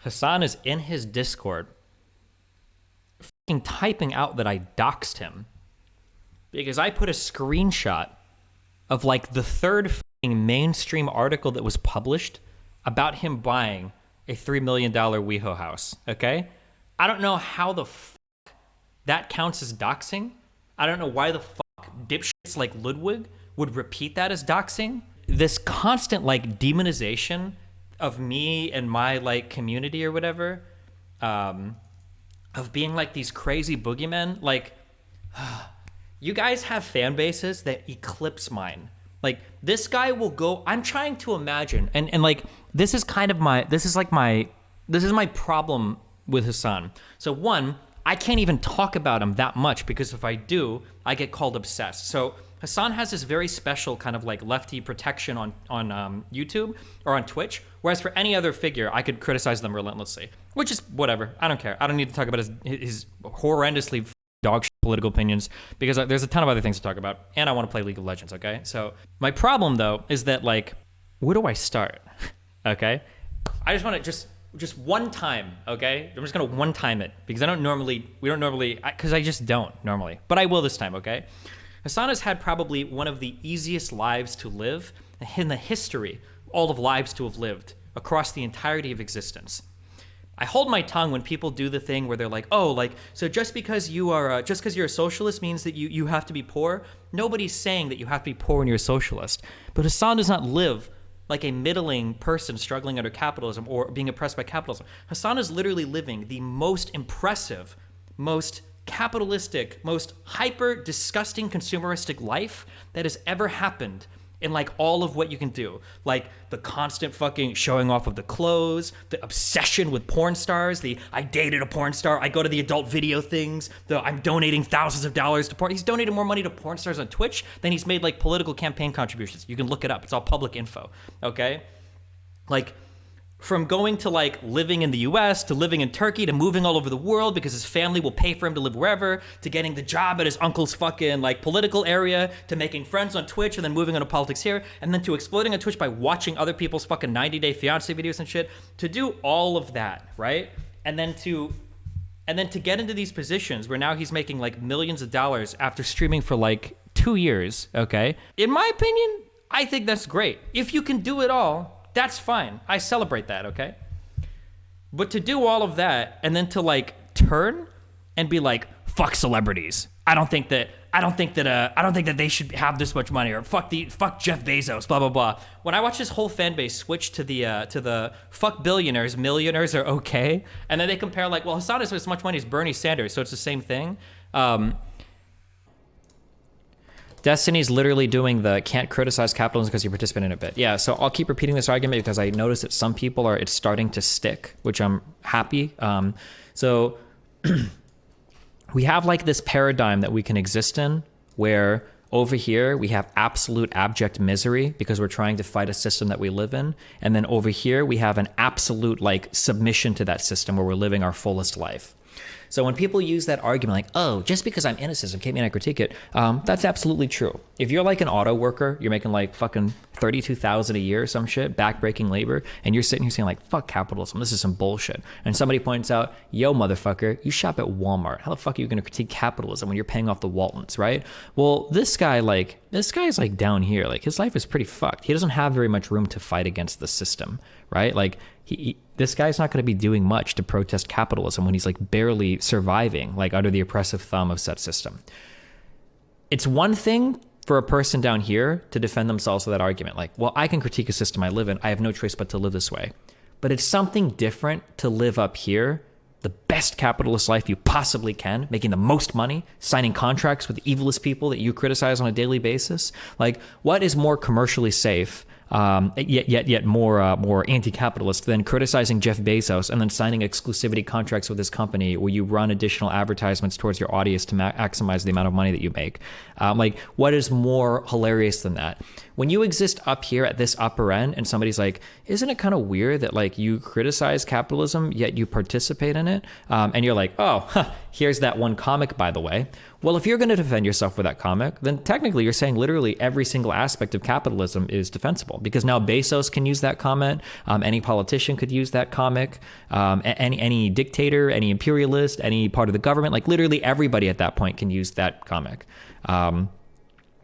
Hassan is in his Discord fucking typing out that I doxed him because I put a screenshot of like the third fucking mainstream article that was published about him buying a $3 million WeHo house, okay? I don't know how the fuck that counts as doxing. I don't know why the fuck dipshits like Ludwig would repeat that as doxing. This constant like demonization of me and my like community or whatever, of being like these crazy boogeymen, like you guys have fan bases that eclipse mine. Like this guy will go, I'm trying to imagine, and like this is my problem with Hassan. So one, I can't even talk about him that much because if I do, I get called obsessed. So Hassan has this very special kind of like lefty protection on YouTube or on Twitch, whereas for any other figure, I could criticize them relentlessly, which is whatever. I don't care. I don't need to talk about his horrendously dog shit political opinions because there's a ton of other things to talk about, and I want to play League of Legends, okay? So my problem, though, is that, like, where do I start, okay? I just want to just one time, okay? I'm just going to one time it because we don't normally, because I just don't normally, but I will this time, okay? Hassan has had probably one of the easiest lives to live in the history, all of lives to have lived across the entirety of existence. I hold my tongue when people do the thing where they're like, oh, like, so just because you're a socialist means that you have to be poor? Nobody's saying that you have to be poor when you're a socialist. But Hassan does not live like a middling person struggling under capitalism or being oppressed by capitalism. Hassan is literally living the most impressive, most capitalistic, most hyper disgusting consumeristic life that has ever happened in like all of what you can do. Like the constant fucking showing off of the clothes, the obsession with porn stars, I dated a porn star, I go to the adult video things, I'm donating thousands of dollars to porn. He's donated more money to porn stars on Twitch than he's made like political campaign contributions. You can look it up. It's all public info, okay? Like from going to like living in the US to living in Turkey to moving all over the world because his family will pay for him to live wherever, to getting the job at his uncle's fucking like political area, to making friends on Twitch and then moving into politics here, and then to exploding on Twitch by watching other people's fucking 90-day fiance videos and shit. To do all of that, right? And then to get into these positions where now he's making like millions of dollars after streaming for like 2 years, okay? In my opinion, I think that's great. If you can do it all, that's fine. I celebrate that, okay? But to do all of that and then to like turn and be like, fuck celebrities. I don't think that they should have this much money, or fuck Jeff Bezos, blah blah blah. When I watch this whole fan base switch to the fuck billionaires, millionaires are okay, and then they compare like, well, Hassan has as much money as Bernie Sanders, so it's the same thing. Destiny's literally doing the can't criticize capitalism because you participate in a bit. Yeah, so I'll keep repeating this argument because I notice that some people it's starting to stick, which I'm happy. So we have like this paradigm that we can exist in where over here we have absolute abject misery because we're trying to fight a system that we live in. And then over here we have an absolute like submission to that system where we're living our fullest life. So when people use that argument like, oh, just because I'm in a system, can't mean I critique it, that's absolutely true. If you're like an auto worker, you're making like fucking $32,000 a year or some shit, backbreaking labor, and you're sitting here saying like, fuck capitalism, this is some bullshit. And somebody points out, yo, motherfucker, you shop at Walmart. How the fuck are you gonna critique capitalism when you're paying off the Waltons, right? Well, this guy's like down here, like his life is pretty fucked. He doesn't have very much room to fight against the system, right? Like this guy's not going to be doing much to protest capitalism when he's like barely surviving, like under the oppressive thumb of said system. It's one thing for a person down here to defend themselves with that argument. Like, well, I can critique a system I live in. I have no choice but to live this way. But it's something different to live up here, the best capitalist life you possibly can, making the most money, signing contracts with the evilest people that you criticize on a daily basis. Like, what is more commercially safe, yet more anti-capitalist than criticizing Jeff Bezos and then signing exclusivity contracts with his company where you run additional advertisements towards your audience to maximize the amount of money that you make? Like, what is more hilarious than that? When you exist up here at this upper end and somebody's like, isn't it kind of weird that like you criticize capitalism yet you participate in it? And you're like, oh, here's that one comic, by the way. Well, if you're going to defend yourself with that comic, then technically you're saying literally every single aspect of capitalism is defensible, because now Bezos can use that comment. Any politician could use that comic. Any dictator, any imperialist, any part of the government, like literally everybody at that point can use that comic.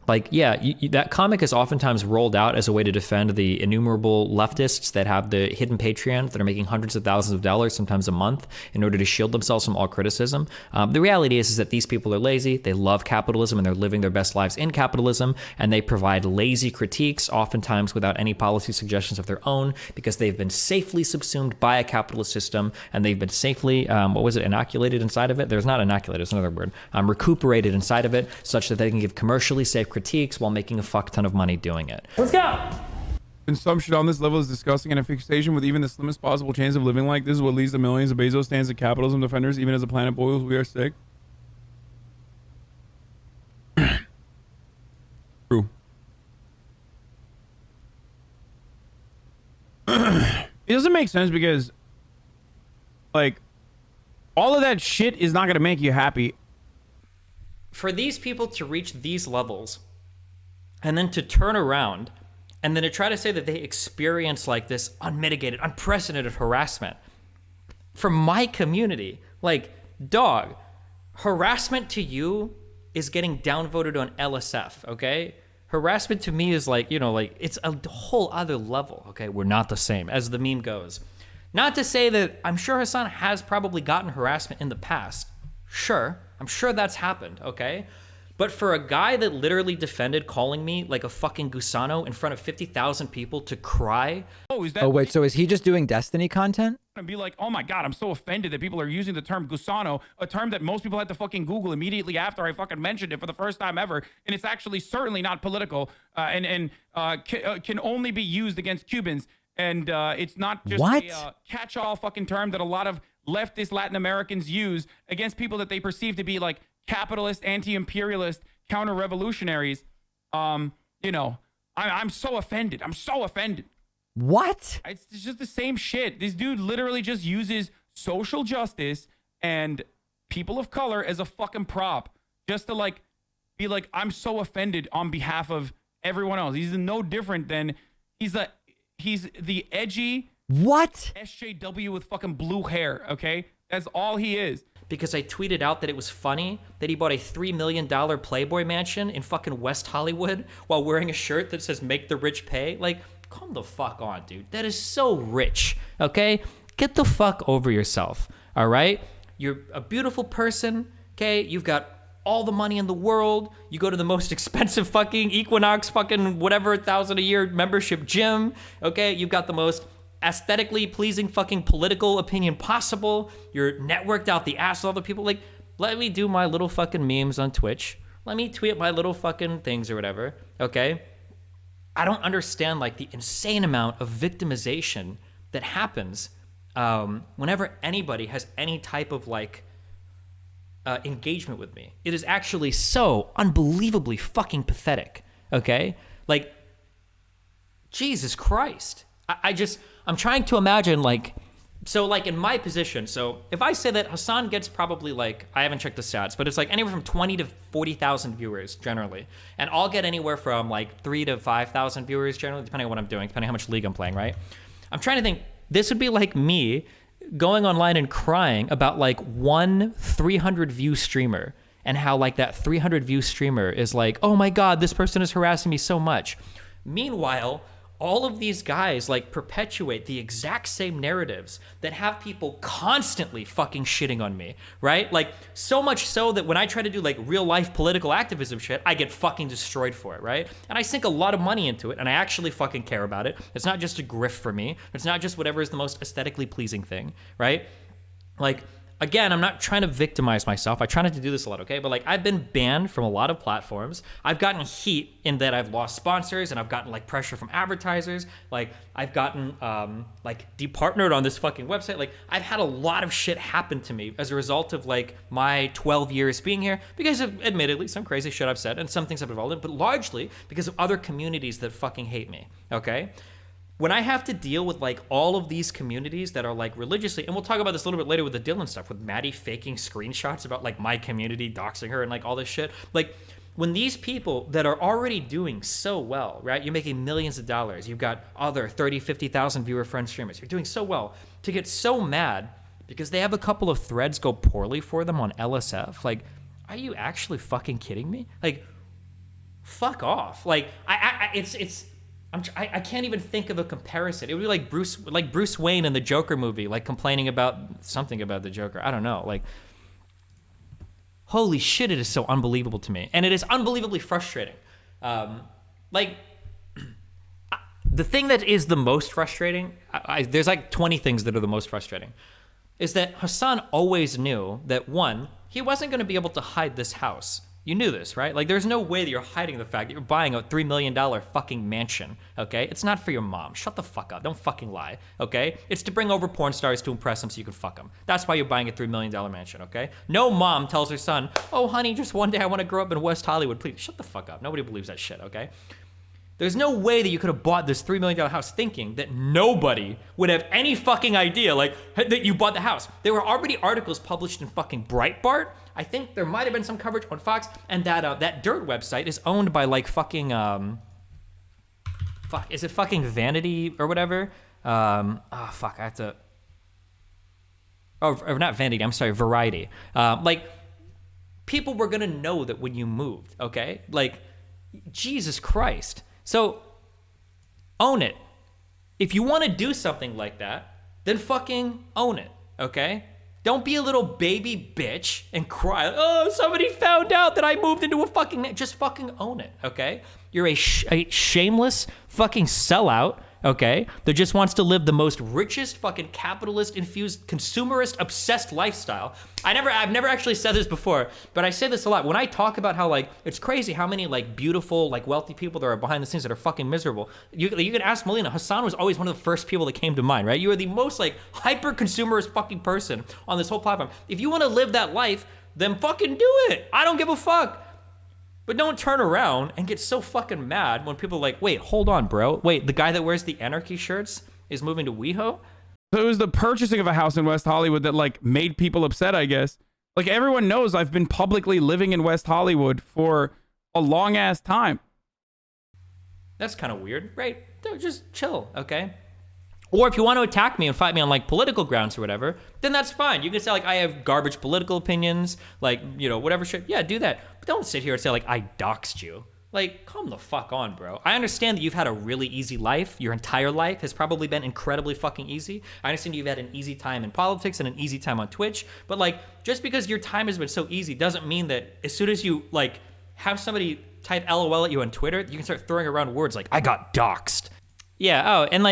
That comic is oftentimes rolled out as a way to defend the innumerable leftists that have the hidden Patreons that are making hundreds of thousands of dollars, sometimes a month, in order to shield themselves from all criticism. The reality is that these people are lazy. They love capitalism and they're living their best lives in capitalism, and they provide lazy critiques, oftentimes without any policy suggestions of their own, because they've been safely subsumed by a capitalist system, and they've been safely, inoculated inside of it? There's not inoculated, it's another word. Recuperated inside of it, such that they can give commercially safe critiques while making a fuck ton of money doing it. Let's go. Consumption on this level is disgusting, and a fixation with even the slimmest possible chance of living like this is what leads to millions of Bezos stands and capitalism defenders. Even as the planet boils, we are sick. True. It doesn't make sense because, like, all of that shit is not going to make you happy. For these people to reach these levels and then to turn around and then to try to say that they experience like this unmitigated, unprecedented harassment from my community, like, dog, harassment to you is getting downvoted on LSF, okay? Harassment to me is like, it's a whole other level, okay? We're not the same, as the meme goes. Not to say that I'm sure Hassan has probably gotten harassment in the past. Sure, I'm sure that's happened, okay? But for a guy that literally defended calling me like a fucking gusano in front of 50,000 people to cry. Oh, wait, so is he just doing Destiny content? And be like, oh my God, I'm so offended that people are using the term gusano, a term that most people had to fucking Google immediately after I fucking mentioned it for the first time ever. And it's actually certainly not political and can only be used against Cubans. And it's not just a catch-all fucking term that a lot of leftist Latin Americans use against people that they perceive to be like capitalist, anti-imperialist, counter-revolutionaries. I'm so offended. I'm so offended. What? It's just the same shit. This dude literally just uses social justice and people of color as a fucking prop just to like be like, I'm so offended on behalf of everyone else. He's no different than he's the edgy SJW with fucking blue hair, okay? That's all he is. Because I tweeted out that it was funny that he bought a $3 million Playboy mansion in fucking West Hollywood while wearing a shirt that says "Make the Rich Pay." Like, come the fuck on, dude. That is so rich, okay? Get the fuck over yourself, all right? You're a beautiful person, okay? You've got all the money in the world. You go to the most expensive fucking Equinox fucking whatever $1,000 a year membership gym, okay? You've got the most aesthetically pleasing fucking political opinion possible. You're networked out the ass with other people. Like, let me do my little fucking memes on Twitch. Let me tweet my little fucking things or whatever, okay? I don't understand, like, the insane amount of victimization that happens whenever anybody has any type of, like, engagement with me. It is actually so unbelievably fucking pathetic, okay? Like, Jesus Christ. I'm trying to imagine, like, so, like, in my position, so if I say that Hassan gets probably, like, I haven't checked the stats, but it's, like, anywhere from 20 to 40,000 viewers, generally. And I'll get anywhere from, like, 3 to 5,000 viewers, generally, depending on what I'm doing, depending on how much League I'm playing, right? I'm trying to think, this would be like me going online and crying about, like, one 300-view streamer and how, like, that 300-view streamer is like, oh, my God, this person is harassing me so much. Meanwhile, all of these guys, like, perpetuate the exact same narratives that have people constantly fucking shitting on me, right? Like, so much so that when I try to do, like, real life political activism shit, I get fucking destroyed for it, right? And I sink a lot of money into it, and I actually fucking care about it. It's not just a grift for me. It's not just whatever is the most aesthetically pleasing thing, right? Like, again, I'm not trying to victimize myself. I try not to do this a lot, okay? But, like, I've been banned from a lot of platforms. I've gotten heat in that I've lost sponsors, and I've gotten, like, pressure from advertisers. Like, I've gotten, like, departnered on this fucking website. Like, I've had a lot of shit happen to me as a result of, like, my 12 years being here because of, admittedly, some crazy shit I've said and some things I've involved in, but largely because of other communities that fucking hate me, okay? when I have to deal with like all of these communities that are like religiously, and we'll talk about this a little bit later with the Dylan stuff, with Maddie faking screenshots about like my community doxing her and like all this shit. Like when these people that are already doing so well, right? You're making millions of dollars. You've got other 30, 50,000 viewer friend streamers. You're doing so well to get so mad because they have a couple of threads go poorly for them on LSF. Like, are you actually fucking kidding me? Like, fuck off. Like, I can't even think of a comparison. It would be like Bruce Wayne in the Joker movie, like complaining about something about the Joker. I don't know. Like, holy shit, it is so unbelievable to me. And it is unbelievably frustrating. The thing that is the most frustrating, there's like 20 things that are the most frustrating, is that Hassan always knew that, one, he wasn't going to be able to hide this house. You knew this, right? Like, there's no way that you're hiding the fact that you're buying a $3 million fucking mansion, okay? It's not for your mom. Shut the fuck up. Don't fucking lie, okay? It's to bring over porn stars to impress them so you can fuck them. That's why you're buying a $3 million mansion, okay? No mom tells her son, oh, honey, just one day I want to grow up in West Hollywood. Please, shut the fuck up. Nobody believes that shit, okay? There's no way that you could have bought this $3 million house thinking that nobody would have any fucking idea, like, that you bought the house. There were already articles published in fucking Breitbart. I think there might have been some coverage on Fox, and that Dirt website is owned by, like, fucking, is it fucking Vanity or whatever? I have to, or not Vanity, I'm sorry, Variety. Like, people were gonna know that when you moved, okay? Like, Jesus Christ. So, own it. If you want to do something like that, then fucking own it, okay? Don't be a little baby bitch and cry, oh, somebody found out that I moved into a fucking... Just fucking own it, okay? You're a shameless fucking sellout, okay, that just wants to live the most richest fucking capitalist-infused, consumerist-obsessed lifestyle. I've never actually said this before, but I say this a lot. When I talk about how, like, it's crazy how many, like, beautiful, like, wealthy people there are behind the scenes that are fucking miserable. You can ask Melina. Hassan was always one of the first people that came to mind, right? You are the most, like, hyper-consumerist fucking person on this whole platform. If you want to live that life, then fucking do it. I don't give a fuck. But don't turn around and get so fucking mad when people are like, wait, hold on, bro. Wait, the guy that wears the anarchy shirts is moving to WeHo? So it was the purchasing of a house in West Hollywood that, like, made people upset, I guess. Like, everyone knows I've been publicly living in West Hollywood for a long ass time. That's kind of weird, right? Just chill, okay? Or if you want to attack me and fight me on, like, political grounds or whatever, then that's fine. You can say, like, I have garbage political opinions, like, you know, whatever shit. Yeah, do that. But don't sit here and say, like, I doxed you. Like, calm the fuck on, bro. I understand that you've had a really easy life. Your entire life has probably been incredibly fucking easy. I understand you've had an easy time in politics and an easy time on Twitch. But, like, just because your time has been so easy doesn't mean that as soon as you, like, have somebody type LOL at you on Twitter, you can start throwing around words like, I got doxed. Yeah, oh, and,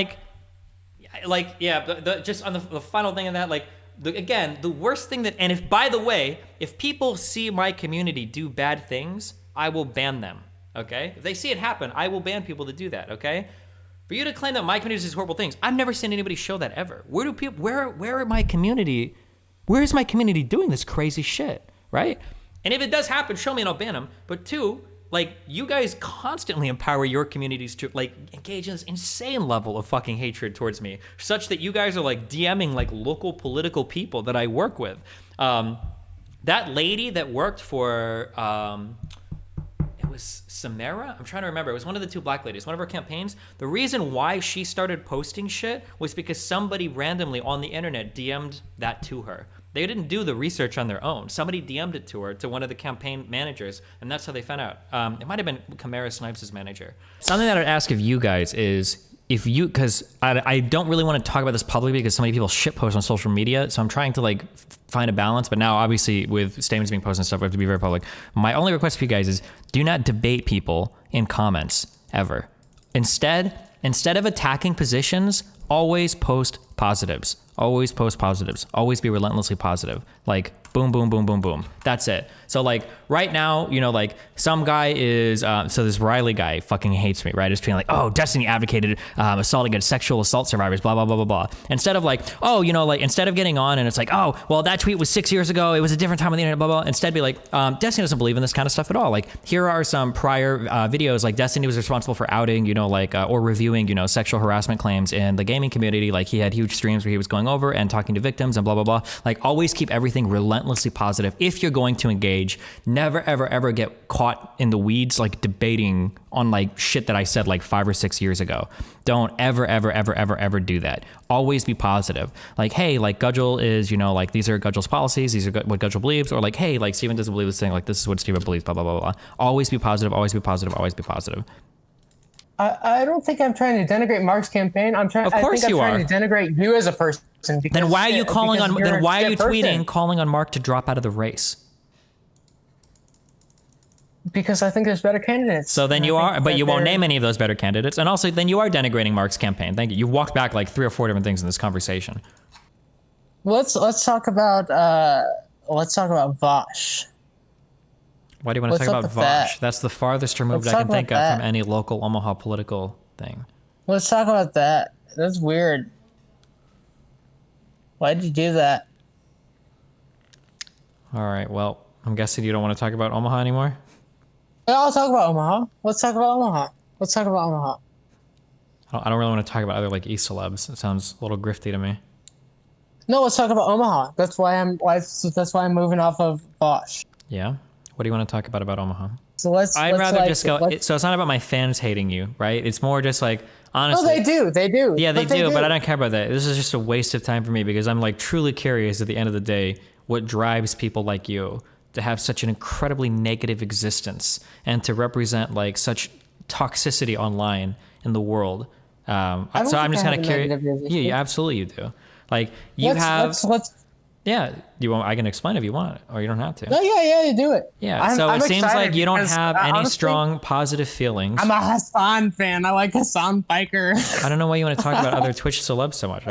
just on the final thing of that, like, again, the worst thing that, and if, by the way, if people see my community do bad things, I will ban them, okay? If they see it happen, I will ban people that do that, okay? For you to claim that my community does horrible things, I've never seen anybody show that ever. Where is my community doing this crazy shit, right? And if it does happen, show me and I'll ban them. But two, like, you guys constantly empower your communities to, like, engage in this insane level of fucking hatred towards me, such that you guys are, like, DMing, like, local political people that I work with. That lady that worked for, it was Samara? I'm trying to remember. It was one of the two black ladies, one of her campaigns. The reason why she started posting shit was because somebody randomly on the internet DM'd that to her. They didn't do the research on their own. Somebody DM'd it to her, to one of the campaign managers, and that's how they found out. It might have been Kamara Snipes' manager. Something that I'd ask of you guys is, if you, because I don't really want to talk about this publicly because so many people shitpost on social media, so I'm trying to, like, find a balance, but now obviously with statements being posted and stuff, we have to be very public. My only request for you guys is, do not debate people in comments, ever. Instead of attacking positions, always post positives. Always post positives. Always be relentlessly positive. Like boom, boom, boom, boom, boom. That's it. So like right now, you know, like some guy is, so this Riley guy fucking hates me, right? It's being like, oh, Destiny advocated assault against sexual assault survivors, blah, blah, blah, blah, blah. Instead of like, oh, you know, like instead of getting on and it's like, oh, well, that tweet was 6 years ago. It was a different time on the internet, blah, blah. Instead be like, Destiny doesn't believe in this kind of stuff at all. Like here are some prior videos, like Destiny was responsible for outing, you know, like, or reviewing, you know, sexual harassment claims in the gaming community. Like he had huge streams where he was going over and talking to victims and blah, blah, blah. Like always keep everything relentlessly positive. If you're going to engage, never, ever, ever get caught in the weeds, like debating on like shit that I said like 5 or 6 years ago. Don't ever, ever, ever, ever, ever do that. Always be positive. Like, hey, like Gudgel is, you know, like these are Gudgel's policies. These are what Gudgel believes. Or like, hey, like Steven doesn't believe this thing. Like this is what Steven believes, blah, blah, blah, blah. Always be positive. Always be positive. Always be positive. I don't think I'm trying to denigrate Mark's campaign. I'm trying. Of course I think you I'm are. trying to denigrate you as a person. Then why are you calling on? Then why are you tweeting, person. calling on Mark to drop out of the race? Because I think there's better candidates. So then you are, but you won't name any of those better candidates, and also then you are denigrating Mark's campaign. Thank you. You walked back like 3 or 4 different things in this conversation. Let's talk about Vosh. Why do you want to What's talk up about with that? Vosh? That's the farthest removed Let's I can talk think about of from that. any local Omaha political thing. Let's talk about that. That's weird. Why'd you do that? All right. Well, I'm guessing you don't want to talk about Omaha anymore. Yeah, I'll talk about Omaha. Let's talk about Omaha. Let's talk about Omaha. I don't really want to talk about other like East celebs. It sounds a little grifty to me. No, let's talk about Omaha. That's why I'm moving off of Vosh. Yeah. What do you want to talk about Omaha? So I'd rather just go. So it's not about my fans hating you, right? It's more just like honestly. No, they do. They do. Yeah, they do, but I don't care about that. This is just a waste of time for me because I'm like truly curious at the end of the day what drives people like you to have such an incredibly negative existence and to represent like such toxicity online in the world. So I'm just kind of curious. Yeah, absolutely you do. Like you let's yeah, you want? I can explain if you want, or you don't have to. No, yeah, you do it. Yeah, so it seems like you don't have any strong positive feelings. I'm a Hassan fan. I like Hassan Biker. I don't know why you want to talk about other Twitch celebs so much.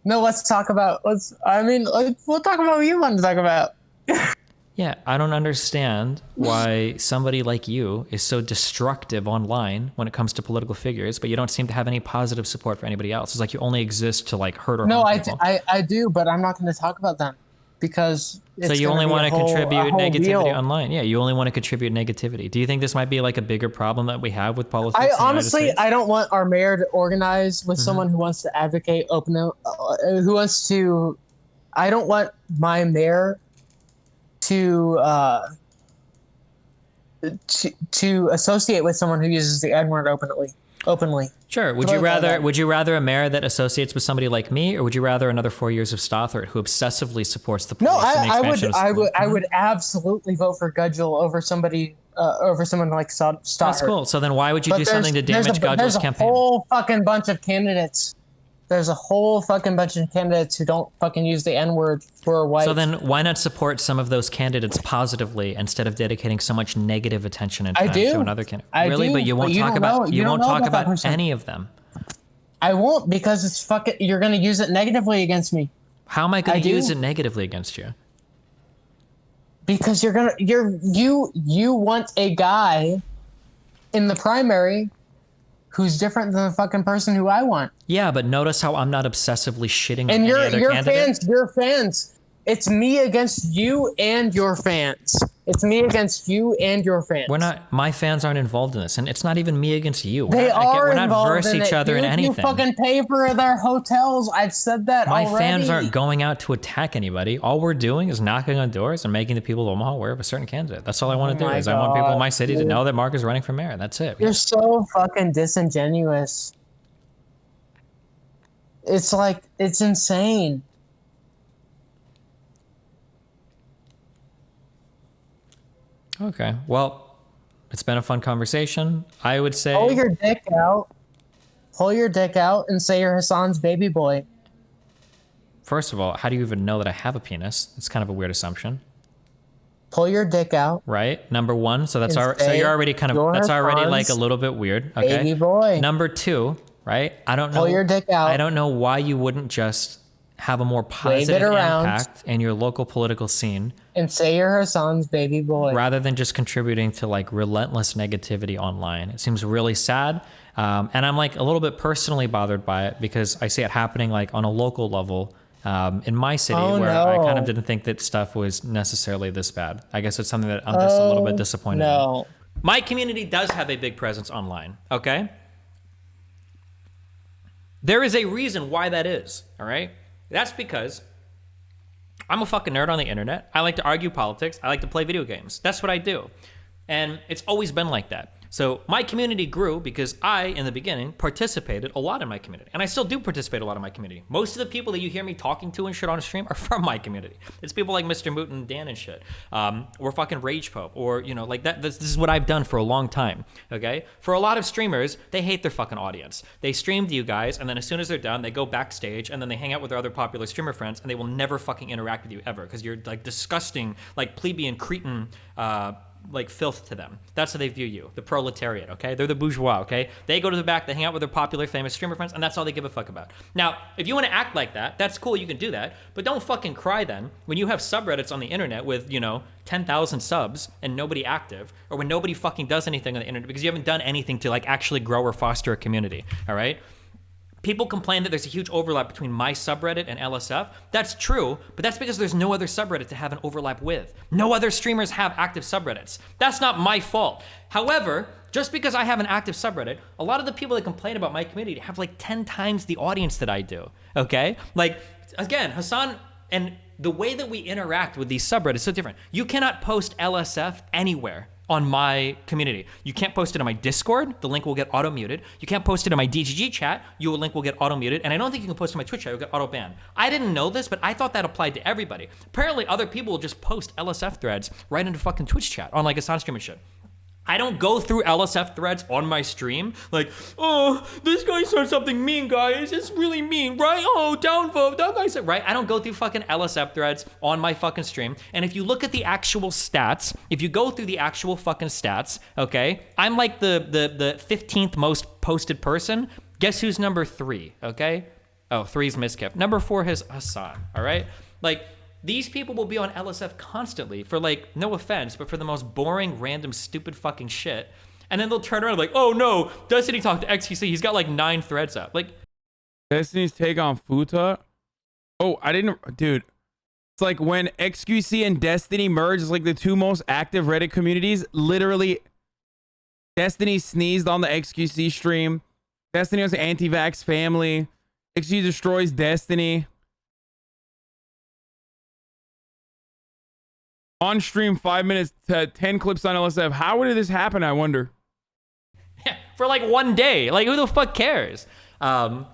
No, let's talk about. We'll talk about what you want to talk about. Yeah, I don't understand why somebody like you is so destructive online when it comes to political figures, but you don't seem to have any positive support for anybody else. It's like you only exist to like hurt or harm people. I do, but I'm not going to talk about them because it's so you only want to contribute negativity wheel. online. Yeah, you only want to contribute negativity. Do you think this might be like a bigger problem that we have with politics? I don't want our mayor to organize with someone who wants to advocate who wants to. I don't want my mayor to associate with someone who uses the N-word openly. Sure. Would you rather a mayor that associates with somebody like me, or would you rather another 4 years of Stothert who obsessively supports the police? No, and the expansion of schools? I would absolutely vote for Gudgel over someone like Stothert. That's cool. So then why would you do something to damage Gudgel's campaign? There's a whole fucking bunch of candidates. There's a whole fucking bunch of candidates who don't fucking use the N-word for white. So then why not support some of those candidates positively instead of dedicating so much negative attention and time to another candidate? But you won't talk about any of them. I won't, because it's fucking. You're gonna use it negatively against me. How am I gonna use it negatively against you? Because you want a guy in the primary who's different than the fucking person who I want. Yeah, but notice how I'm not obsessively shitting on and any other candidate. Your fans. It's me against you and your fans. It's me against you and your fans. My fans aren't involved in this, and it's not even me against you. We're not versus each other in anything. You fucking pay for their hotels. I've said that already. My fans aren't going out to attack anybody. All we're doing is knocking on doors and making the people of Omaha aware of a certain candidate. That's all I want to do. I want people in my city to know that Mark is running for mayor. That's it. You're so fucking disingenuous. It's like, it's insane. Okay. Well, it's been a fun conversation. I would say pull your dick out and say you're Hassan's baby boy. First of all, how do you even know that I have a penis? It's kind of a weird assumption. Pull your dick out. Right? Number one. So that's so you're already that's already like a little bit weird. Okay. Baby boy. Number two, right? I don't know. Pull your dick out. I don't know why you wouldn't just have a more positive around. impact in your local political scene And say you're Hassan's baby boy. rather than just contributing to like relentless negativity online. It seems really sad. And I'm like a little bit personally bothered by it because I see it happening like on a local level in my city where I kind of didn't think that stuff was necessarily this bad. I guess it's something that I'm just a little bit disappointed in. My community does have a big presence online, okay? There is a reason why that is, all right? That's because I'm a fucking nerd on the internet. I like to argue politics. I like to play video games. That's what I do. And it's always been like that. So my community grew because I, in the beginning, participated a lot in my community. And I still do participate a lot in my community. Most of the people that you hear me talking to and shit on stream are from my community. It's people like Mr. Moot and Dan and shit. Or fucking Rage Pope. Or, you know, like that. This is what I've done for a long time, okay? For a lot of streamers, they hate their fucking audience. They stream to you guys, and then as soon as they're done, they go backstage, and then they hang out with their other popular streamer friends, and they will never fucking interact with you ever, because you're, like, disgusting, like, plebeian cretin, like filth to them. That's how they view you, the proletariat, okay? They're the bourgeois, okay? They go to the back, they hang out with their popular, famous streamer friends, and that's all they give a fuck about. Now, if you want to act like that, that's cool, you can do that, but don't fucking cry then when you have subreddits on the internet with, you know, 10,000 subs and nobody active, or when nobody fucking does anything on the internet because you haven't done anything to, like, actually grow or foster a community, all right? People complain that there's a huge overlap between my subreddit and LSF. That's true, but that's because there's no other subreddit to have an overlap with. No other streamers have active subreddits. That's not my fault. However, just because I have an active subreddit, a lot of the people that complain about my community have like 10 times the audience that I do, okay? Like, again, Hassan, and the way that we interact with these subreddits is so different. You cannot post LSF anywhere on my community. You can't post it on my Discord, the link will get auto-muted. You can't post it on my DGG chat, your link will get auto-muted. And I don't think you can post it on my Twitch chat, you'll get auto-banned. I didn't know this, but I thought that applied to everybody. Apparently other people will just post LSF threads right into fucking Twitch chat on like a sound stream and shit. I don't go through LSF threads on my stream like, oh, this guy said something mean, guys. It's really mean, right? Oh, downvote, that guy said, right? I don't go through fucking LSF threads on my fucking stream. And if you look at the actual stats, if you go through the actual fucking stats, okay, I'm like the 15th most posted person. Guess who's number 3, okay? Oh, 3's Miskiff. Number 4 is Hassan, all right? Like, these people will be on LSF constantly for, like, no offense, but for the most boring, random, stupid fucking shit. And then they'll turn around like, oh no, Destiny talked to XQC. He's got like 9 threads up. Like, Destiny's take on Futa. Oh, I didn't, dude. It's like when XQC and Destiny merge, it's like the 2 most active Reddit communities. Literally, Destiny sneezed on the XQC stream. Destiny has an anti-vax family. XQC destroys Destiny. On stream, 5 minutes to 10 clips on LSF. How did this happen, I wonder? Yeah, for like one day. Like, who the fuck cares? Yeah,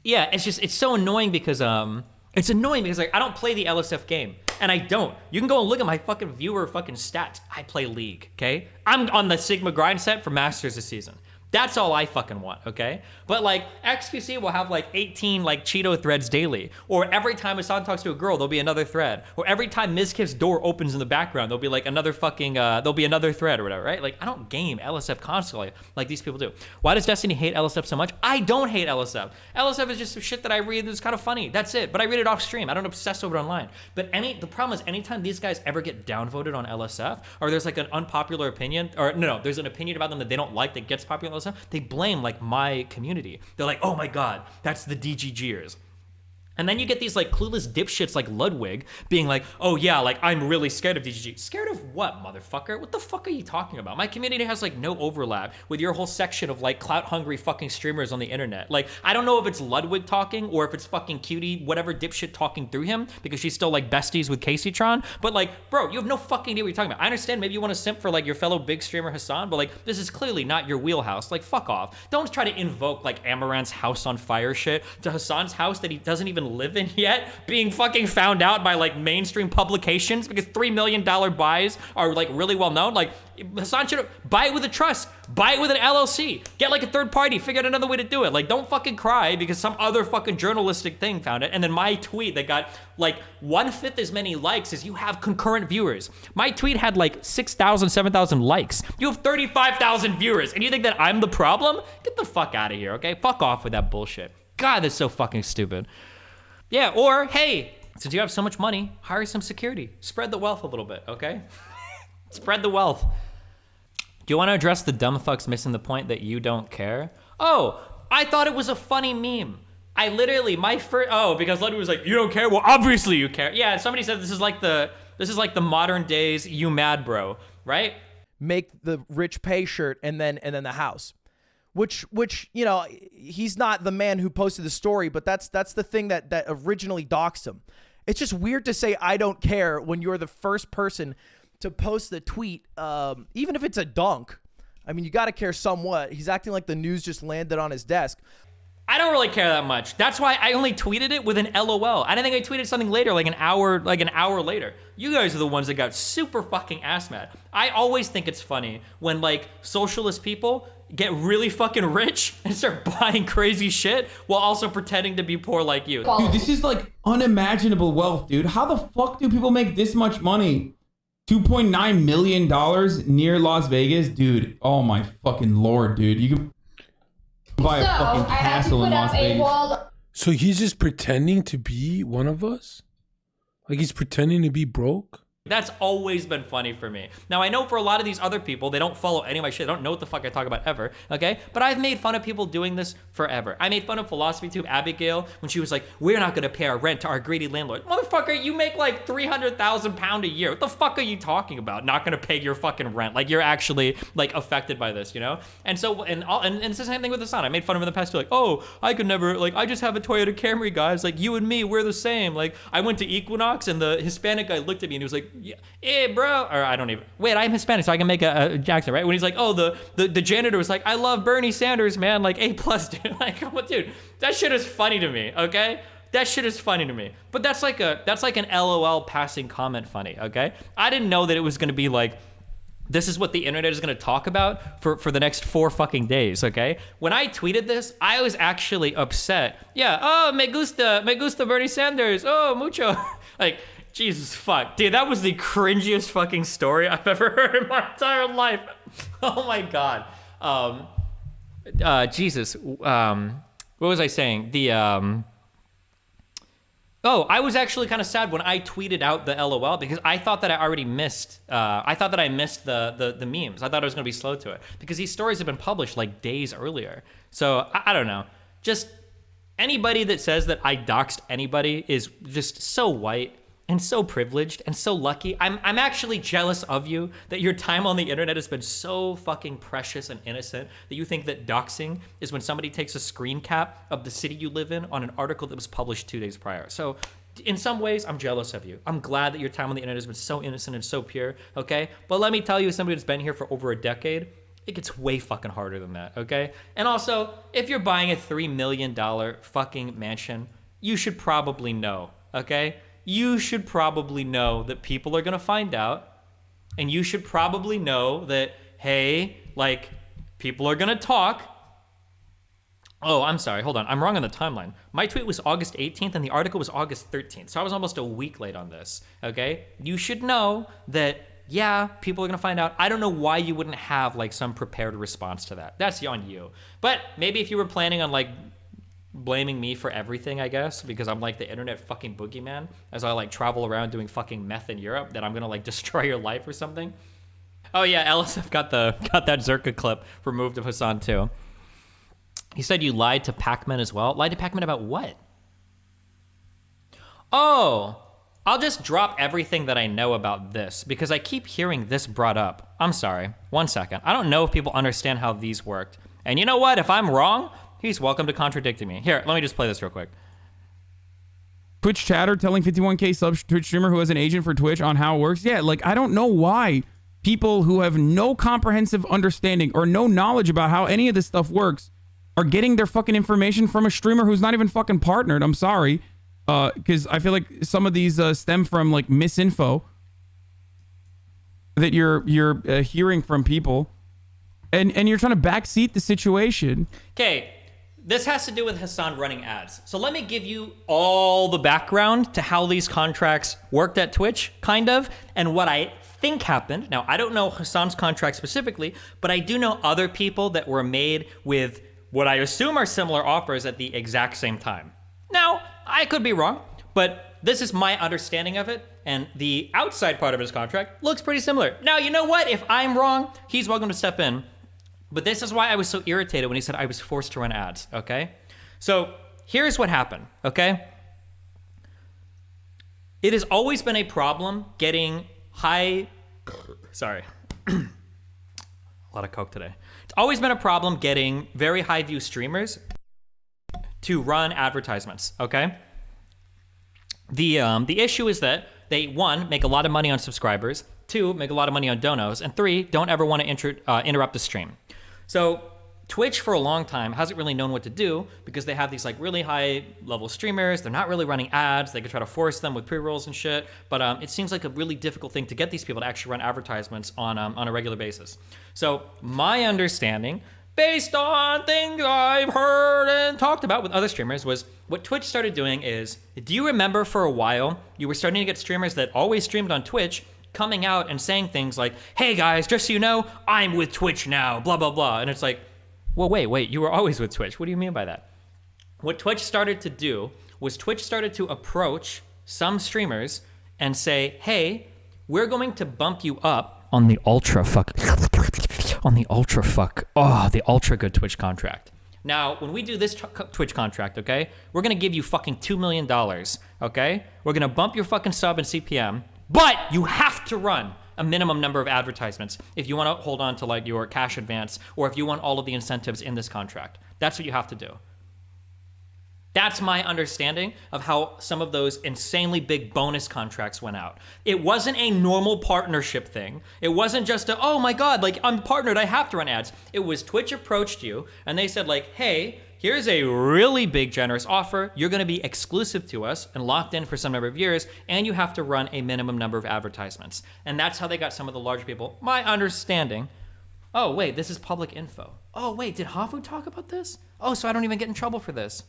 it's so annoying because like I don't play the LSF game. And I don't. You can go and look at my fucking viewer fucking stats. I play League, okay? I'm on the Sigma grind set for Masters this season. That's all I fucking want, okay? But like XQC will have like 18 like Cheeto threads daily. Or every time Hassan talks to a girl, there'll be another thread. Or every time Mizkif's door opens in the background, there'll be like another fucking, there'll be another thread or whatever, right? Like I don't game LSF constantly like these people do. Why does Destiny hate LSF so much? I don't hate LSF. LSF is just some shit that I read that's kind of funny. That's it. But I read it off stream. I don't obsess over it online. But the problem is anytime these guys ever get downvoted on LSF, or there's like an unpopular opinion, or no, there's an opinion about them that they don't like that gets popular on LSF, they blame like my community. They're like, oh my God, that's the DGGers. And then you get these like clueless dipshits like Ludwig being like, oh yeah, like I'm really scared of DGG. Scared of what, motherfucker? What the fuck are you talking about? My community has like no overlap with your whole section of like clout hungry fucking streamers on the internet. Like, I don't know if it's Ludwig talking or if it's fucking Cutie, whatever dipshit talking through him because she's still like besties with Caseytron. But like, bro, you have no fucking idea what you're talking about. I understand maybe you want to simp for like your fellow big streamer Hassan, but like, this is clearly not your wheelhouse. Like, fuck off. Don't try to invoke like Amaranth's house on fire shit to Hassan's house that he doesn't even live in yet, being fucking found out by like mainstream publications because $3 million buys are like really well known. Like, Hassan should buy it with a trust, buy it with an LLC, get like a third party, figure out another way to do it. Like, don't fucking cry because some other fucking journalistic thing found it. And then my tweet that got like 1/5 as many likes as you have concurrent viewers. My tweet had like 6,000, 7,000 likes. You have 35,000 viewers and you think that I'm the problem? Get the fuck out of here, okay? Fuck off with that bullshit. God, that's so fucking stupid. Yeah, or hey, since you have so much money, hire some security. Spread the wealth a little bit, okay? Spread the wealth. Do you want to address the dumb fucks missing the point that you don't care? Oh, I thought it was a funny meme. I literally, because Ludwig was like, you don't care? Well, obviously you care. Yeah, somebody said this is like the modern days you mad bro, right? Make the rich pay shirt and then the house. Which you know, he's not the man who posted the story, but that's the thing that originally doxed him. It's just weird to say I don't care when you're the first person to post the tweet, even if it's a dunk. I mean, you got to care somewhat. He's acting like the news just landed on his desk. I don't really care that much. That's why I only tweeted it with an LOL. I didn't think I tweeted something later, like an hour later. You guys are the ones that got super fucking ass mad. I always think it's funny when like socialist people get really fucking rich and start buying crazy shit while also pretending to be poor like you. Dude, this is like unimaginable wealth, dude. How the fuck do people make this much money? $2.9 million near Las Vegas? Dude, oh my fucking lord, dude. You can buy a fucking castle in Las Vegas. So he's just pretending to be one of us? Like he's pretending to be broke? That's always been funny for me. Now, I know for a lot of these other people, they don't follow any of my shit. They don't know what the fuck I talk about ever, okay? But I've made fun of people doing this forever. I made fun of Philosophy Tube Abigail when she was like, we're not gonna pay our rent to our greedy landlord. Motherfucker, you make like 300,000 pounds a year. What the fuck are you talking about? Not gonna pay your fucking rent. Like you're actually like affected by this, you know? And so, and it's the same thing with Hasan. I made fun of him in the past too, like, oh, I could never, like, I just have a Toyota Camry, guys. Like you and me, we're the same. Like I went to Equinox and the Hispanic guy looked at me and he was like, yeah, bro, or I don't even, wait, I'm Hispanic, so I can make a Jackson, right? When he's like, oh, the janitor was like, I love Bernie Sanders, man, like A+, dude. Like, come on, dude, that shit is funny to me, okay? That shit is funny to me. But that's like an LOL passing comment funny, okay? I didn't know that it was gonna be like, this is what the internet is gonna talk about for the next 4 fucking days, okay? When I tweeted this, I was actually upset. Yeah, oh, me gusta Bernie Sanders, oh, mucho. Like, Jesus fuck. Dude, that was the cringiest fucking story I've ever heard in my entire life. Oh my God. Jesus. What was I saying? I was actually kind of sad when I tweeted out the LOL because I thought that I already missed, the memes. I thought I was going to be slow to it because these stories have been published like days earlier. So I don't know. Just anybody that says that I doxed anybody is just so white and so privileged and so lucky. I'm actually jealous of you that your time on the internet has been so fucking precious and innocent that you think that doxing is when somebody takes a screen cap of the city you live in on an article that was published 2 days prior. So in some ways, I'm jealous of you. I'm glad that your time on the internet has been so innocent and so pure, okay? But let me tell you, as somebody that's been here for over a decade, it gets way fucking harder than that, okay? And also, if you're buying a $3 million fucking mansion, you should probably know, okay? You should probably know that people are gonna find out, and you should probably know that, hey, like, people are gonna talk. Oh, I'm sorry, hold on, I'm wrong on the timeline. My tweet was August 18th and the article was August 13th, so I was almost a week late on this, okay? You should know that, yeah, people are gonna find out. I don't know why you wouldn't have, like, some prepared response to that. That's on you. But maybe if you were planning on, like, blaming me for everything, I guess, because I'm like the internet fucking boogeyman as I like travel around doing fucking meth in Europe, that I'm gonna like destroy your life or something. Oh yeah, LSF got that Zerka clip removed of Hasan too. He said you lied to Pac-Man as well. Lied to Pac-Man about what? Oh, I'll just drop everything that I know about this because I keep hearing this brought up. I'm sorry, 1 second. I don't know if people understand how these worked. And you know what? If I'm wrong, he's welcome to contradicting me. Here, let me just play this real quick. Twitch chatter telling 51K sub Twitch streamer who has an agent for Twitch on how it works. Yeah, like, I don't know why people who have no comprehensive understanding or no knowledge about how any of this stuff works are getting their fucking information from a streamer who's not even fucking partnered. I'm sorry. Because I feel like some of these stem from, like, misinfo that you're hearing from people. And you're trying to backseat the situation. Okay. This has to do with Hasan running ads. So let me give you all the background to how these contracts worked at Twitch, kind of, and what I think happened. Now, I don't know Hasan's contract specifically, but I do know other people that were made with what I assume are similar offers at the exact same time. Now, I could be wrong, but this is my understanding of it, and the outside part of his contract looks pretty similar. Now, you know what? If I'm wrong, he's welcome to step in. But this is why I was so irritated when he said I was forced to run ads, okay? So here's what happened, okay? It has always been a problem getting sorry. A lot of Coke today. It's always been a problem getting very high view streamers to run advertisements, okay? The issue is that they, 1, make a lot of money on subscribers, 2, make a lot of money on donos, and 3, don't ever want to interrupt the stream. So Twitch for a long time hasn't really known what to do because they have these like really high level streamers. They're not really running ads. They could try to force them with pre-rolls and shit, but it seems like a really difficult thing to get these people to actually run advertisements on a regular basis. So my understanding, based on things I've heard and talked about with other streamers, was what Twitch started doing is, do you remember for a while you were starting to get streamers that always streamed on Twitch coming out and saying things like, hey guys, just so you know, I'm with Twitch now, blah, blah, blah. And it's like, well, wait, you were always with Twitch. What do you mean by that? What Twitch started to do was Twitch started to approach some streamers and say, hey, we're going to bump you up on the ultra good Twitch contract. Now, when we do this Twitch contract, okay, we're going to give you fucking $2 million, okay? We're going to bump your fucking sub and CPM, but you have to run a minimum number of advertisements if you want to hold on to like your cash advance or if you want all of the incentives in this contract. That's what you have to do. That's my understanding of how some of those insanely big bonus contracts went out. It wasn't a normal partnership thing. It wasn't just a, oh my God, like I'm partnered, I have to run ads. It was Twitch approached you and they said like, hey, here's a really big generous offer. You're gonna be exclusive to us and locked in for some number of years, and you have to run a minimum number of advertisements. And that's how they got some of the larger people. My understanding, oh wait, this is public info. Oh wait, did Hafu talk about this? Oh, so I don't even get in trouble for this.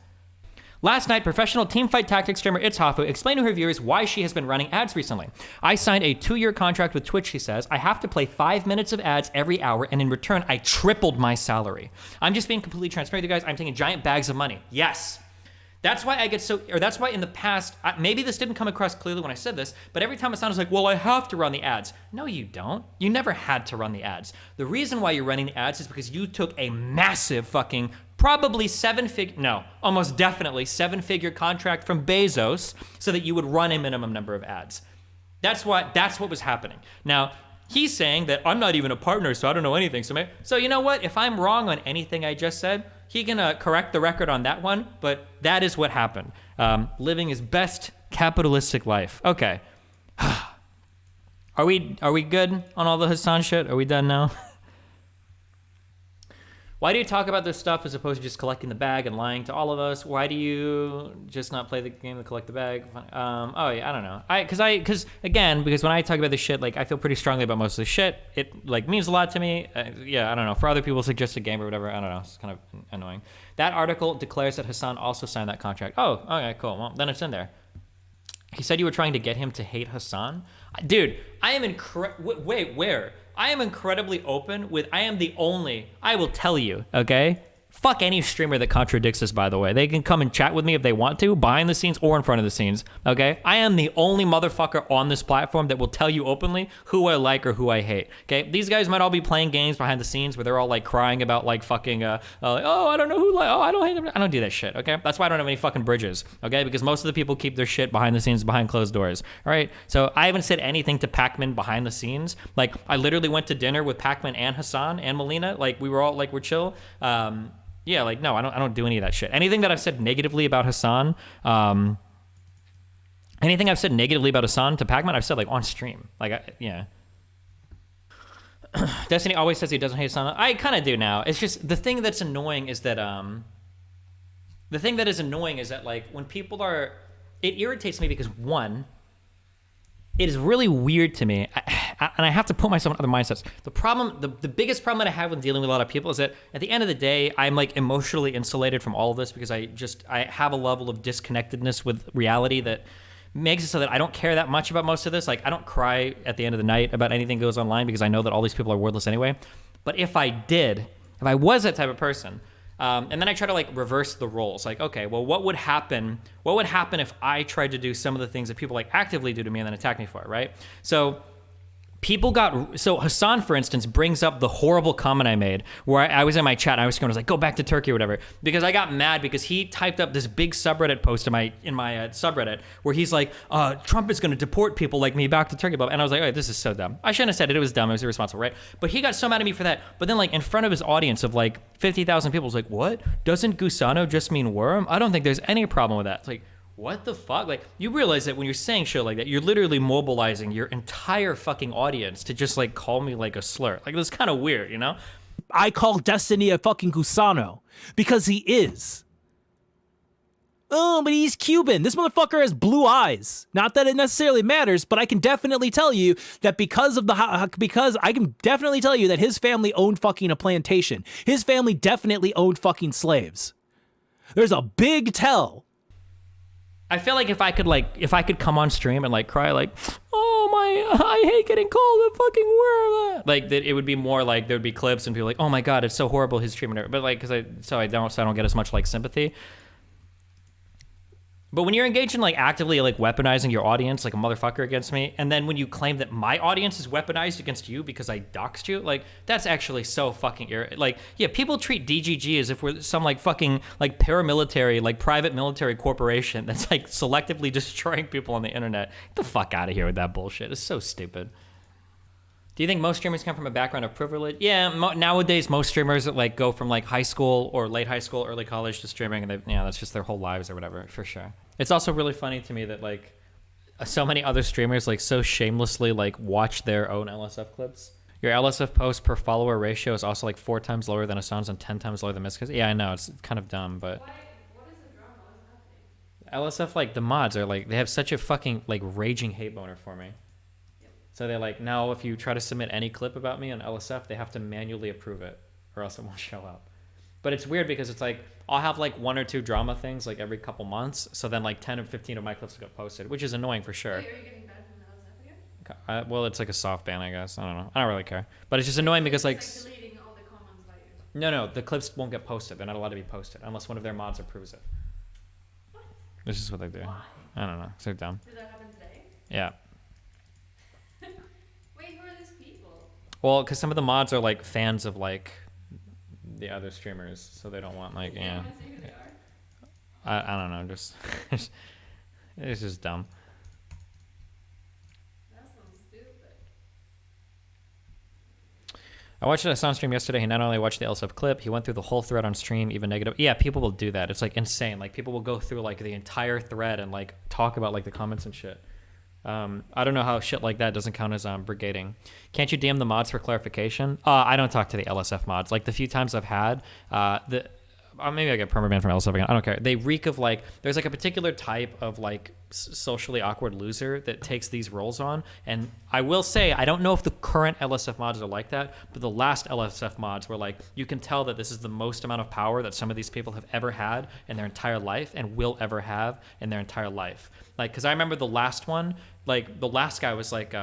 Last night, professional teamfight tactics streamer It's Hafu explained to her viewers why she has been running ads recently. I signed a 2-year contract with Twitch, she says. I have to play 5 minutes of ads every hour, and in return, I tripled my salary. I'm just being completely transparent with you guys. I'm taking giant bags of money. Yes. That's why that's why in the past, maybe this didn't come across clearly when I said this, but every time it sounds like, well, I have to run the ads. No, you don't. You never had to run the ads. The reason why you're running the ads is because you took a massive fucking, probably almost definitely 7-figure contract from Bezos so that you would run a minimum number of ads. That's what was happening. Now, he's saying that I'm not even a partner, so I don't know anything. So you know what? If I'm wrong on anything I just said, he can correct the record on that one, but that is what happened. Living his best capitalistic life. Okay. Are we good on all the Hassan shit? Are we done now? Why do you talk about this stuff as opposed to just collecting the bag and lying to all of us? Why do you just not play the game to collect the bag? Oh yeah, I don't know. Because when I talk about this shit, like I feel pretty strongly about most of the shit. It like means a lot to me. Yeah, I don't know. For other people, suggest a game or whatever. I don't know. It's kind of annoying. That article declares that Hassan also signed that contract. Oh, okay, cool. Well, then it's in there. He said you were trying to get him to hate Hassan. Dude, I am wait, where? I am incredibly open with, I will tell you, okay? Fuck any streamer that contradicts this, by the way. They can come and chat with me if they want to, behind the scenes or in front of the scenes, okay? I am the only motherfucker on this platform that will tell you openly who I like or who I hate, okay? These guys might all be playing games behind the scenes where they're all like crying about like fucking, oh, I don't know who, I don't hate them. I don't do that shit, okay? That's why I don't have any fucking bridges, okay? Because most of the people keep their shit behind the scenes, behind closed doors, all right? So I haven't said anything to Pac-Man behind the scenes. Like, I literally went to dinner with Pac-Man and Hassan and Melina. Like, we were all, like, we're chill. Yeah, like, no, I don't do any of that shit. Anything that I've said negatively about Hassan, to Pac-Man, I've said, like, on stream. Like, yeah. Destiny always says he doesn't hate Hassan. I kind of do now. It's just, the thing that's annoying is that, like, when people are, it irritates me because, one, it is really weird to me, and I have to put myself in other mindsets. The problem, the biggest problem that I have when dealing with a lot of people is that at the end of the day, I'm like emotionally insulated from all of this because I have a level of disconnectedness with reality that makes it so that I don't care that much about most of this. Like, I don't cry at the end of the night about anything that goes online because I know that all these people are worthless anyway. But if I was that type of person, And then I try to like reverse the roles. Like, okay, well, what would happen? What would happen if I tried to do some of the things that people like actively do to me and then attack me for it, right? So Hassan, for instance, brings up the horrible comment I made where I was in my chat and I was like, go back to Turkey or whatever, because I got mad because he typed up this big subreddit post in my subreddit where he's like, Trump is going to deport people like me back to Turkey. And I was like, oh, this is so dumb. I shouldn't have said it. It was dumb. It was irresponsible, right? But he got so mad at me for that. But then like in front of his audience of like 50,000 people, was like, what? Doesn't gusano just mean worm? I don't think there's any problem with that. It's like, what the fuck? Like, you realize that when you're saying shit like that, you're literally mobilizing your entire fucking audience to just like call me like a slur. Like, that's kind of weird, you know? I call Destiny a fucking gusano because he is. Oh, but he's Cuban. This motherfucker has blue eyes. Not that it necessarily matters, but I can definitely tell you that because I can definitely tell you that his family owned fucking a plantation. His family definitely owned fucking slaves. There's a big tell. I feel like if I could come on stream and like cry like, oh my, I hate getting called a fucking worm, like that, it would be more like there'd be clips and people like, oh my god, it's so horrible his treatment, but like so I don't get as much like sympathy. But when you're engaged in like actively like weaponizing your audience like a motherfucker against me, and then when you claim that my audience is weaponized against you because I doxed you, like that's actually so fucking like, yeah, people treat DGG as if we're some like fucking like paramilitary, like private military corporation that's like selectively destroying people on the internet. Get the fuck out of here with that bullshit. It's so stupid. Do you think most streamers come from a background of privilege? Yeah, nowadays most streamers like go from like high school or late high school, early college to streaming, and that's just their whole lives or whatever, for sure. It's also really funny to me that like so many other streamers like so shamelessly like watch their own LSF clips. Your LSF post per follower ratio is also like 4 times lower than Hassan's and 10 times lower than Miska's. Yeah, I know, it's kind of dumb, but what is the drama? What's happening? LSF, like the mods are like, they have such a fucking like raging hate boner for me. So they're like, now if you try to submit any clip about me on LSF, they have to manually approve it or else it won't show up. But it's weird because it's like, I'll have like 1 or 2 drama things like every couple months. So then like 10 or 15 of my clips will get posted, which is annoying for sure. Wait, are you getting banned from LSF again? Well, it's like a soft ban, I guess. I don't know. I don't really care. But it's just annoying because like deleting all the comments by you. No, the clips won't get posted. They're not allowed to be posted unless one of their mods approves it. What? This is what they do. Why? I don't know. 'Cause they're dumb. Did that happen today? Yeah. Well, because some of the mods are like fans of like the other streamers, so they don't want like yeah. I don't know, just it's just dumb. That sounds stupid. I watched a Hassan stream yesterday. He not only watched the LSF clip, he went through the whole thread on stream, even negative. Yeah, people will do that. It's like insane. Like people will go through like the entire thread and like talk about like the comments and shit. I don't know how shit like that doesn't count as brigading. Can't you DM the mods for clarification? I don't talk to the LSF mods. Like the few times I've had, maybe I get permaban from LSF again. I don't care. They reek of like, there's like a particular type of like socially awkward loser that takes these roles on. And I will say, I don't know if the current LSF mods are like that, but the last LSF mods were like, you can tell that this is the most amount of power that some of these people have ever had in their entire life and will ever have in their entire life. Like, cause I remember the last one, like the last guy was like,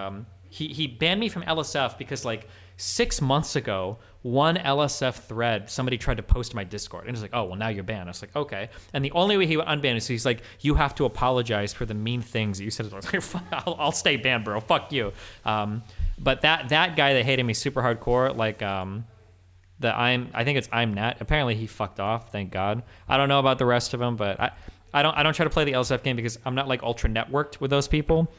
he banned me from LSF because like 6 months ago, one LSF thread, somebody tried to post my Discord. And it's like, oh, well, now you're banned. I was like, okay. And the only way he would unban is he's like, you have to apologize for the mean things that you said. I was like, I'll stay banned, bro. Fuck you. But that guy that hated me super hardcore, like, I think it's I'm Nat. Apparently he fucked off. Thank God. I don't know about the rest of them, but I don't try to play the LSF game because I'm not like ultra networked with those people.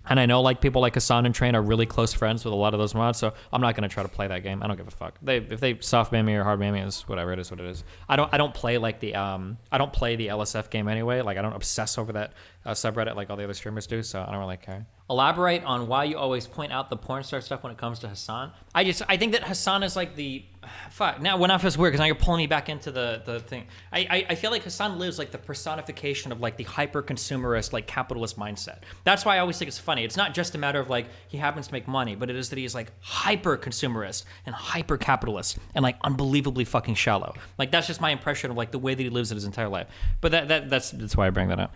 And I know like people like Hassan and Train are really close friends with a lot of those mods, so I'm not gonna try to play that game. I don't give a fuck. If they soft ban me or hard ban me, is whatever. It is what it is. I don't play like the I don't play the LSF game anyway. Like I don't obsess over that subreddit like all the other streamers do, so I don't really care. Elaborate on why you always point out the porn star stuff when it comes to Hassan. I think that Hassan is like the fuck. Now when I feels weird because now you're pulling me back into the thing. I feel like Hassan lives like the personification of like the hyper consumerist like capitalist mindset. That's why I always think it's funny. It's not just a matter of like he happens to make money, but it is that he's like hyper consumerist and hyper capitalist and like unbelievably fucking shallow. Like that's just my impression of like the way that he lives in his entire life. But that's why I bring that up.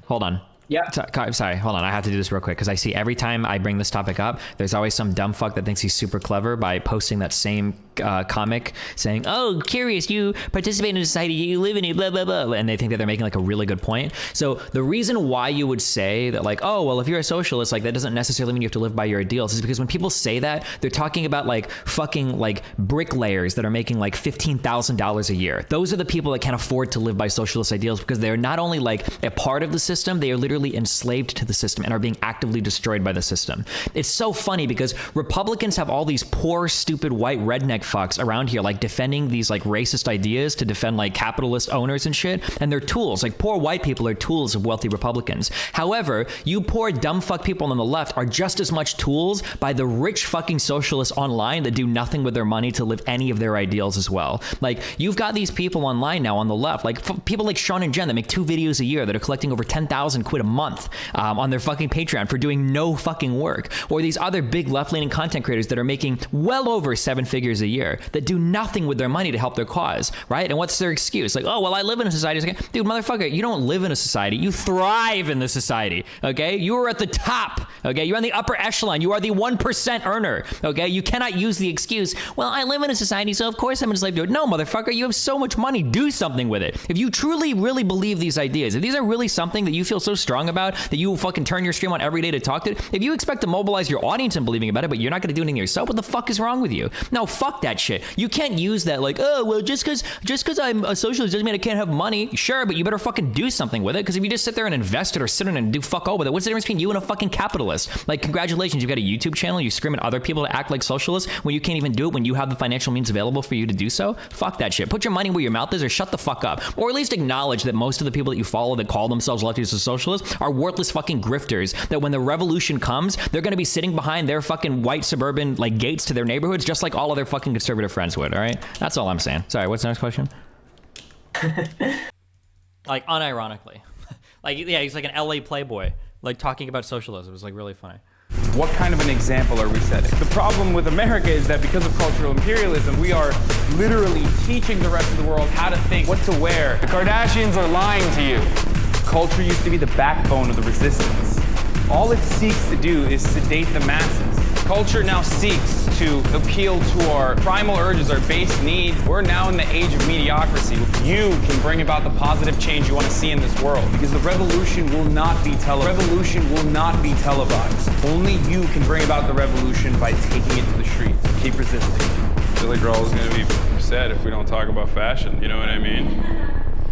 Hold on. Yeah. Sorry, hold on. I have to do this real quick because I see every time I bring this topic up, there's always some dumb fuck that thinks he's super clever by posting that same comic saying, "Oh, curious, you participate in a society, you live in it, blah blah blah," and they think that they're making like a really good point. So the reason why you would say that, like, oh well, if you're a socialist, like that doesn't necessarily mean you have to live by your ideals, is because when people say that, they're talking about like fucking like bricklayers that are making like $15,000 a year. Those are the people that can't afford to live by socialist ideals because they're not only like a part of the system, they are literally enslaved to the system and are being actively destroyed by the system. It's so funny because Republicans have all these poor, stupid, white redneck fucks around here like defending these like racist ideas to defend like capitalist owners and shit, and they're tools. Like poor white people are tools of wealthy Republicans. However, you poor dumb fuck people on the left are just as much tools by the rich fucking socialists online that do nothing with their money to live any of their ideals as well. Like you've got these people online now on the left, like people like Sean and Jen that make 2 videos a year that are collecting over 10,000 quid a month on their fucking Patreon for doing no fucking work, or these other big left-leaning content creators that are making well over 7 figures a year that do nothing with their money to help their cause, right? And what's their excuse? Like, oh well, I live in a society. It's like, dude, motherfucker, you don't live in a society, you thrive in the society. Okay, you are at the top. Okay, you're on the upper echelon. You are the 1% earner. Okay, you cannot use the excuse, well, I live in a society, so of course I'm a slave to it. No, motherfucker, you have so much money. Do something with it. If you truly, really believe these ideas, if these are really something that you feel so strong about that you will fucking turn your stream on every day to talk to it, if you expect to mobilize your audience in believing about it, but you're not going to do anything yourself, what the fuck is wrong with you? No, fuck that shit. You can't use that like, oh, well, just because I'm a socialist doesn't mean I can't have money. Sure, but you better fucking do something with it, because if you just sit there and invest it or sit in and do fuck all with it, what's the difference between you and a fucking capitalist? Like, congratulations, you've got a YouTube channel, you scream at other people to act like socialists when you can't even do it when you have the financial means available for you to do so? Fuck that shit. Put your money where your mouth is, or shut the fuck up. Or at least acknowledge that most of the people that you follow that call themselves lefties or socialists are worthless fucking grifters, that when the revolution comes, they're going to be sitting behind their fucking white suburban like gates to their neighborhoods just like all of their fucking conservative friends would, all right? That's all I'm saying. Sorry, what's the next question? Like, unironically. Like, yeah, he's like an LA playboy, like talking about socialism. It was like really funny. What kind of an example are we setting? The problem with America is that because of cultural imperialism, we are literally teaching the rest of the world how to think, what to wear. The Kardashians are lying to you. Culture used to be the backbone of the resistance. All it seeks to do is sedate the masses. Culture now seeks to appeal to our primal urges, our base needs. We're now in the age of mediocrity. You can bring about the positive change you want to see in this world, because the revolution will not be televised. Revolution will not be televised. Only you can bring about the revolution by taking it to the streets. Keep resisting. Billy Joel is going to be sad if we don't talk about fashion, you know what I mean?